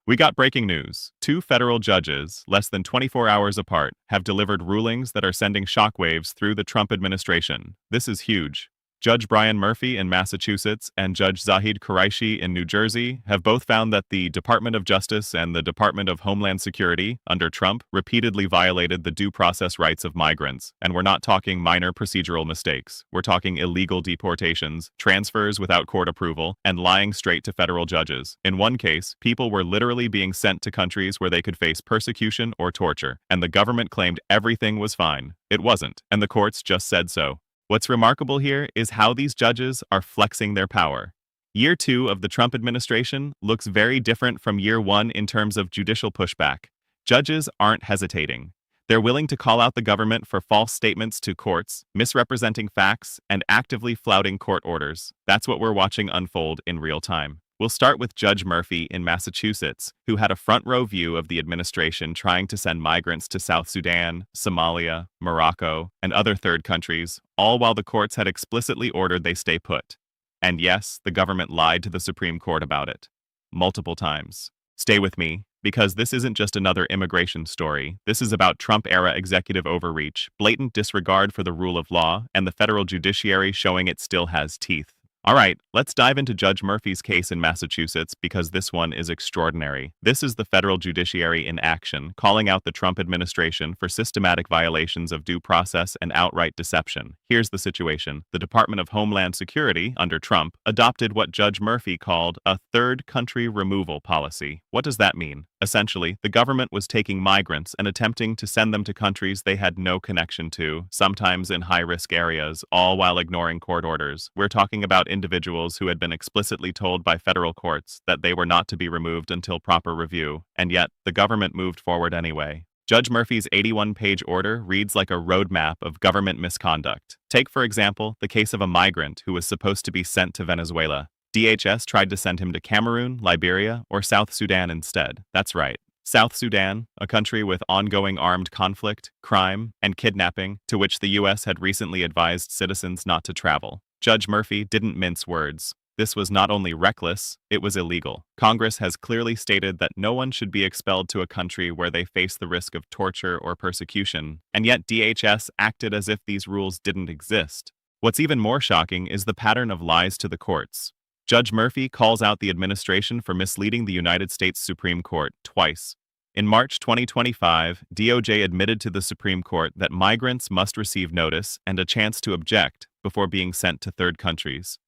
We got breaking news. Two federal judges, less than 24 hours apart, have delivered rulings that are sending shockwaves through the Trump administration. This is huge. Judge Brian Murphy in Massachusetts and Judge Zahid Quraishi in New Jersey have both found that the Department of Justice and the Department of Homeland Security, under Trump, repeatedly violated the due process rights of migrants. And we're not talking minor procedural mistakes. We're talking illegal deportations, transfers without court approval, and lying straight to federal judges. In one case, people were literally being sent to countries where they could face persecution or torture, and the government claimed everything was fine. It wasn't, and the courts just said so. What's remarkable here is how these judges are flexing their power. Year 2 of the Trump administration looks very different from year 1 in terms of judicial pushback. Judges aren't hesitating. They're willing to call out the government for false statements to courts, misrepresenting facts, and actively flouting court orders. That's what we're watching unfold in real time. We'll start with Judge Murphy in Massachusetts, who had a front-row view of the administration trying to send migrants to South Sudan, Somalia, Morocco, and other third countries, all while the courts had explicitly ordered they stay put. And yes, the government lied to the Supreme Court about it. Multiple times. Stay with me, because this isn't just another immigration story. This is about Trump-era executive overreach, blatant disregard for the rule of law, and the federal judiciary showing it still has teeth. All right, let's dive into Judge Murphy's case in Massachusetts because this one is extraordinary. This is the federal judiciary in action, calling out the Trump administration for systematic violations of due process and outright deception. Here's the situation. The Department of Homeland Security, under Trump, adopted what Judge Murphy called a third country removal policy. What does that mean? Essentially, the government was taking migrants and attempting to send them to countries they had no connection to, sometimes in high-risk areas, all while ignoring court orders. We're talking about individuals who had been explicitly told by federal courts that they were not to be removed until proper review, and yet the government moved forward anyway. Judge Murphy's 81-page order reads like a roadmap of government misconduct. Take, for example, the case of a migrant who was supposed to be sent to Venezuela. DHS tried to send him to Cameroon, Liberia, or South Sudan instead. That's right. South Sudan, a country with ongoing armed conflict, crime, and kidnapping, to which the U.S. had recently advised citizens not to travel. Judge Murphy didn't mince words. This was not only reckless, it was illegal. Congress has clearly stated that no one should be expelled to a country where they face the risk of torture or persecution, and yet DHS acted as if these rules didn't exist. What's even more shocking is the pattern of lies to the courts. Judge Murphy calls out the administration for misleading the United States Supreme Court twice. In March 2025, DOJ admitted to the Supreme Court that migrants must receive notice and a chance to object before being sent to third countries.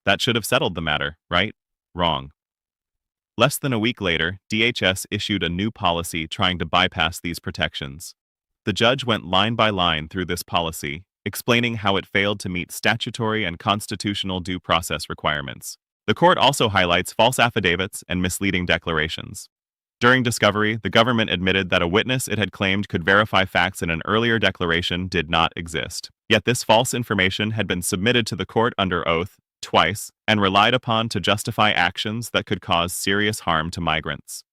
That should have settled the matter, right? Wrong. Less than a week later, DHS issued a new policy trying to bypass these protections. The judge went line by line through this policy, explaining how it failed to meet statutory and constitutional due process requirements. The court also highlights false affidavits and misleading declarations. During discovery, the government admitted that a witness it had claimed could verify facts in an earlier declaration did not exist. Yet this false information had been submitted to the court under oath twice and relied upon to justify actions that could cause serious harm to migrants.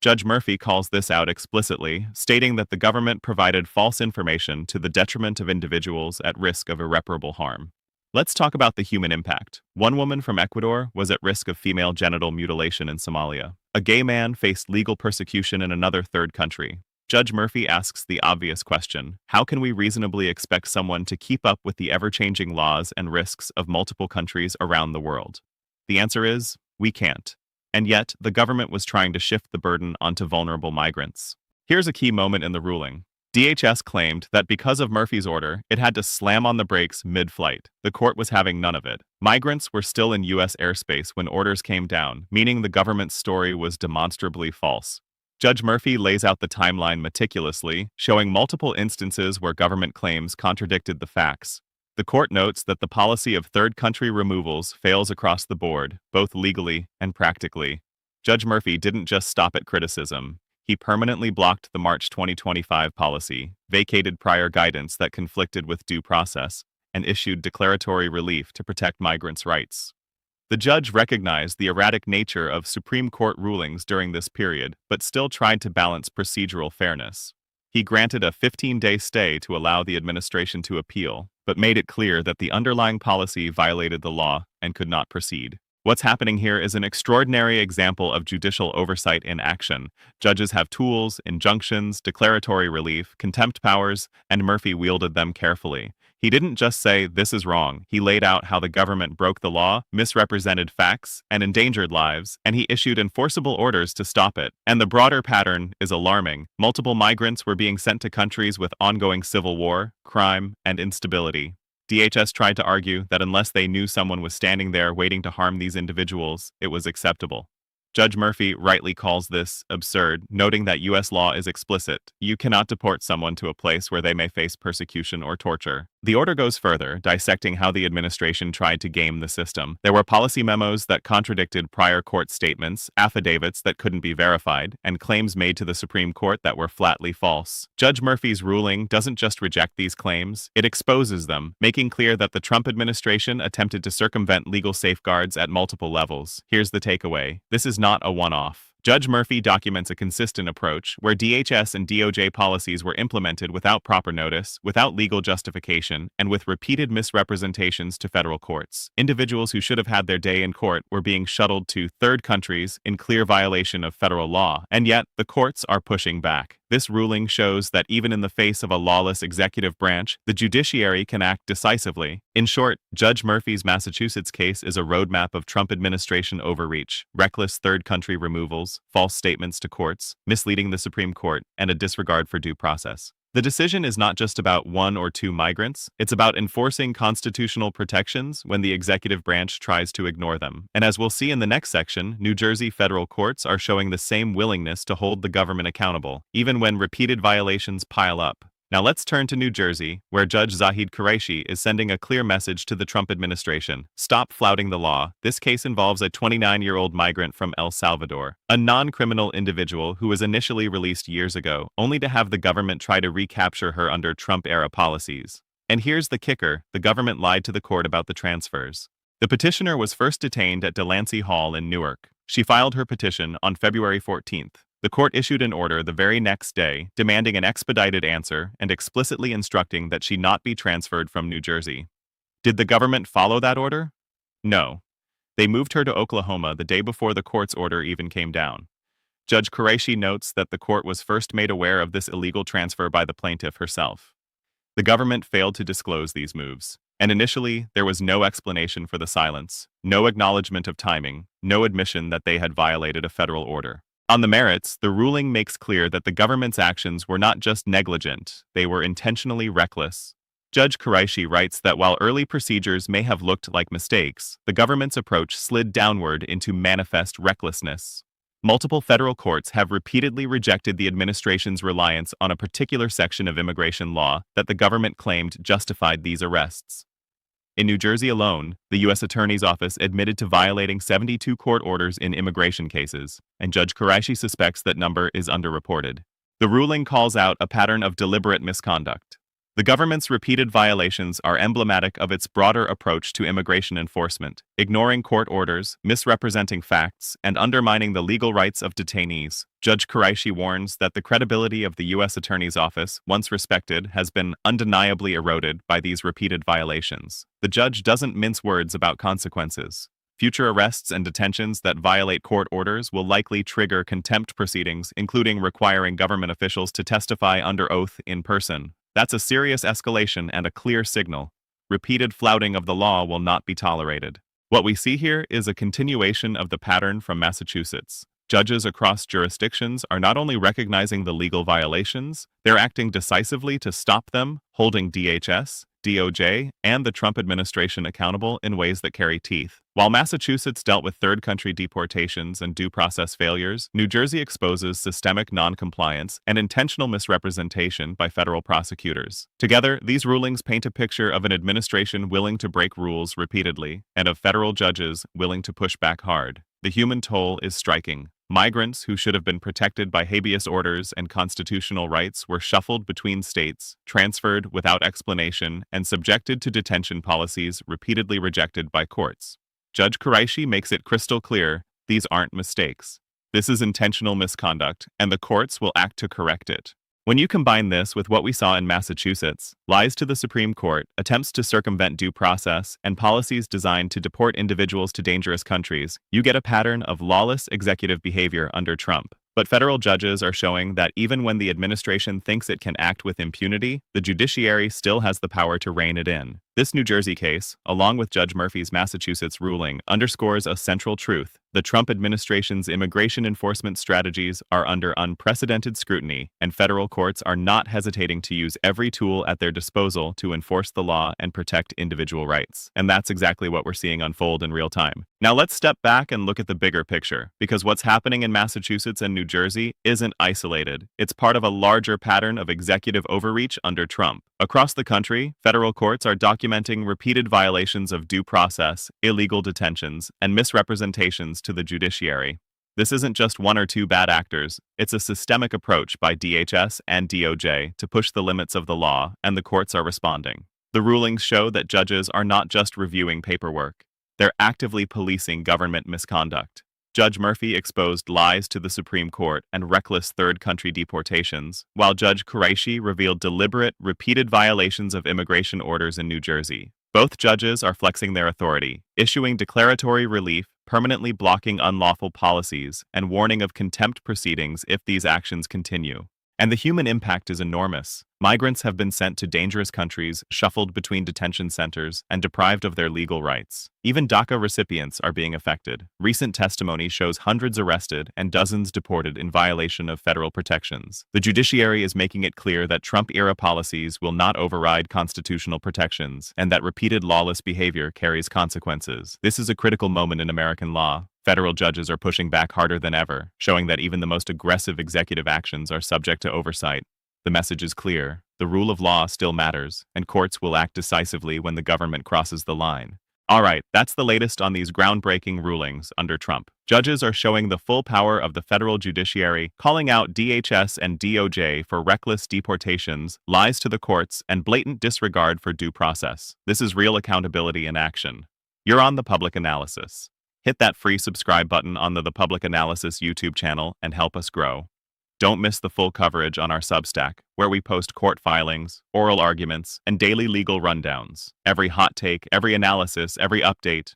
Judge Murphy calls this out explicitly, stating that the government provided false information to the detriment of individuals at risk of irreparable harm. Let's talk about the human impact. One woman from Ecuador was at risk of female genital mutilation in Somalia. A gay man faced legal persecution in another third country. Judge Murphy asks the obvious question: how can we reasonably expect someone to keep up with the ever-changing laws and risks of multiple countries around the world? The answer is, we can't. And yet, the government was trying to shift the burden onto vulnerable migrants. Here's a key moment in the ruling. DHS claimed that because of Murphy's order, it had to slam on the brakes mid-flight. The court was having none of it. Migrants were still in U.S. airspace when orders came down, meaning the government's story was demonstrably false. Judge Murphy lays out the timeline meticulously, showing multiple instances where government claims contradicted the facts. The court notes that the policy of third country removals fails across the board, both legally and practically. Judge Murphy didn't just stop at criticism. He permanently blocked the March 2025 policy, vacated prior guidance that conflicted with due process, and issued declaratory relief to protect migrants' rights. The judge recognized the erratic nature of Supreme Court rulings during this period, but still tried to balance procedural fairness. He granted a 15-day stay to allow the administration to appeal, but made it clear that the underlying policy violated the law and could not proceed. What's happening here is an extraordinary example of judicial oversight in action. Judges have tools, injunctions, declaratory relief, contempt powers, and Murphy wielded them carefully. He didn't just say, "This is wrong." He laid out how the government broke the law, misrepresented facts, and endangered lives, and he issued enforceable orders to stop it. And the broader pattern is alarming. Multiple migrants were being sent to countries with ongoing civil war, crime, and instability. DHS tried to argue that unless they knew someone was standing there waiting to harm these individuals, it was acceptable. Judge Murphy rightly calls this absurd, noting that U.S. law is explicit. You cannot deport someone to a place where they may face persecution or torture. The order goes further, dissecting how the administration tried to game the system. There were policy memos that contradicted prior court statements, affidavits that couldn't be verified, and claims made to the Supreme Court that were flatly false. Judge Murphy's ruling doesn't just reject these claims, it exposes them, making clear that the Trump administration attempted to circumvent legal safeguards at multiple levels. Here's the takeaway. This is not a one-off. Judge Murphy documents a consistent approach where DHS and DOJ policies were implemented without proper notice, without legal justification, and with repeated misrepresentations to federal courts. Individuals who should have had their day in court were being shuttled to third countries in clear violation of federal law, and yet the courts are pushing back. This ruling shows that even in the face of a lawless executive branch, the judiciary can act decisively. In short, Judge Murphy's Massachusetts case is a roadmap of Trump administration overreach, reckless third country removals, false statements to courts, misleading the Supreme Court, and a disregard for due process. The decision is not just about one or two migrants, it's about enforcing constitutional protections when the executive branch tries to ignore them. And as we'll see in the next section, New Jersey federal courts are showing the same willingness to hold the government accountable, even when repeated violations pile up. Now let's turn to New Jersey, where Judge Zahid Quraishi is sending a clear message to the Trump administration. Stop flouting the law. This case involves a 29-year-old migrant from El Salvador, a non-criminal individual who was initially released years ago, only to have the government try to recapture her under Trump-era policies. And here's the kicker, the government lied to the court about the transfers. The petitioner was first detained at Delancey Hall in Newark. She filed her petition on February 14th. The court issued an order the very next day, demanding an expedited answer and explicitly instructing that she not be transferred from New Jersey. Did the government follow that order? No. They moved her to Oklahoma the day before the court's order even came down. Judge Quraishi notes that the court was first made aware of this illegal transfer by the plaintiff herself. The government failed to disclose these moves, and initially there was no explanation for the silence, no acknowledgement of timing, no admission that they had violated a federal order. On the merits, the ruling makes clear that the government's actions were not just negligent, they were intentionally reckless. Judge Quraishi writes that while early procedures may have looked like mistakes, the government's approach slid downward into manifest recklessness. Multiple federal courts have repeatedly rejected the administration's reliance on a particular section of immigration law that the government claimed justified these arrests. In New Jersey alone, the U.S. Attorney's Office admitted to violating 72 court orders in immigration cases, and Judge Quraishi suspects that number is underreported. The ruling calls out a pattern of deliberate misconduct. The government's repeated violations are emblematic of its broader approach to immigration enforcement, ignoring court orders, misrepresenting facts, and undermining the legal rights of detainees. Judge Quraishi warns that the credibility of the U.S. Attorney's Office, once respected, has been undeniably eroded by these repeated violations. The judge doesn't mince words about consequences. Future arrests and detentions that violate court orders will likely trigger contempt proceedings, including requiring government officials to testify under oath in person. That's a serious escalation and a clear signal. Repeated flouting of the law will not be tolerated. What we see here is a continuation of the pattern from Massachusetts. Judges across jurisdictions are not only recognizing the legal violations, they're acting decisively to stop them, holding DHS, DOJ, and the Trump administration accountable in ways that carry teeth. While Massachusetts dealt with third country deportations and due process failures, New Jersey exposes systemic noncompliance and intentional misrepresentation by federal prosecutors. Together, these rulings paint a picture of an administration willing to break rules repeatedly, and of federal judges willing to push back hard. The human toll is striking. Migrants who should have been protected by habeas orders and constitutional rights were shuffled between states, transferred without explanation, and subjected to detention policies repeatedly rejected by courts. Judge Quraishi makes it crystal clear, these aren't mistakes. This is intentional misconduct, and the courts will act to correct it. When you combine this with what we saw in Massachusetts, lies to the Supreme Court, attempts to circumvent due process, and policies designed to deport individuals to dangerous countries, you get a pattern of lawless executive behavior under Trump. But federal judges are showing that even when the administration thinks it can act with impunity, the judiciary still has the power to rein it in. This New Jersey case, along with Judge Murphy's Massachusetts ruling, underscores a central truth. The Trump administration's immigration enforcement strategies are under unprecedented scrutiny, and federal courts are not hesitating to use every tool at their disposal to enforce the law and protect individual rights. And that's exactly what we're seeing unfold in real time. Now let's step back and look at the bigger picture, because what's happening in Massachusetts and New Jersey isn't isolated. It's part of a larger pattern of executive overreach under Trump. Across the country, federal courts are documenting repeated violations of due process, illegal detentions, and misrepresentations to the judiciary. This isn't just one or two bad actors, it's a systemic approach by DHS and DOJ to push the limits of the law, and the courts are responding. The rulings show that judges are not just reviewing paperwork, they're actively policing government misconduct. Judge Murphy exposed lies to the Supreme Court and reckless third-country deportations, while Judge Quraishi revealed deliberate, repeated violations of immigration orders in New Jersey. Both judges are flexing their authority, issuing declaratory relief, permanently blocking unlawful policies, and warning of contempt proceedings if these actions continue. And the human impact is enormous. Migrants have been sent to dangerous countries, shuffled between detention centers, and deprived of their legal rights. Even DACA recipients are being affected. Recent testimony shows hundreds arrested and dozens deported in violation of federal protections. The judiciary is making it clear that Trump-era policies will not override constitutional protections, and that repeated lawless behavior carries consequences. This is a critical moment in American law. Federal judges are pushing back harder than ever, showing that even the most aggressive executive actions are subject to oversight. The message is clear. The rule of law still matters, and courts will act decisively when the government crosses the line. All right, that's the latest on these groundbreaking rulings under Trump. Judges are showing the full power of the federal judiciary, calling out DHS and DOJ for reckless deportations, lies to the courts, and blatant disregard for due process. This is real accountability in action. You're on The Public Analysis. Hit that free subscribe button on the Public Analysis YouTube channel and help us grow. Don't miss the full coverage on our Substack, where we post court filings, oral arguments, and daily legal rundowns. Every hot take, every analysis, every update,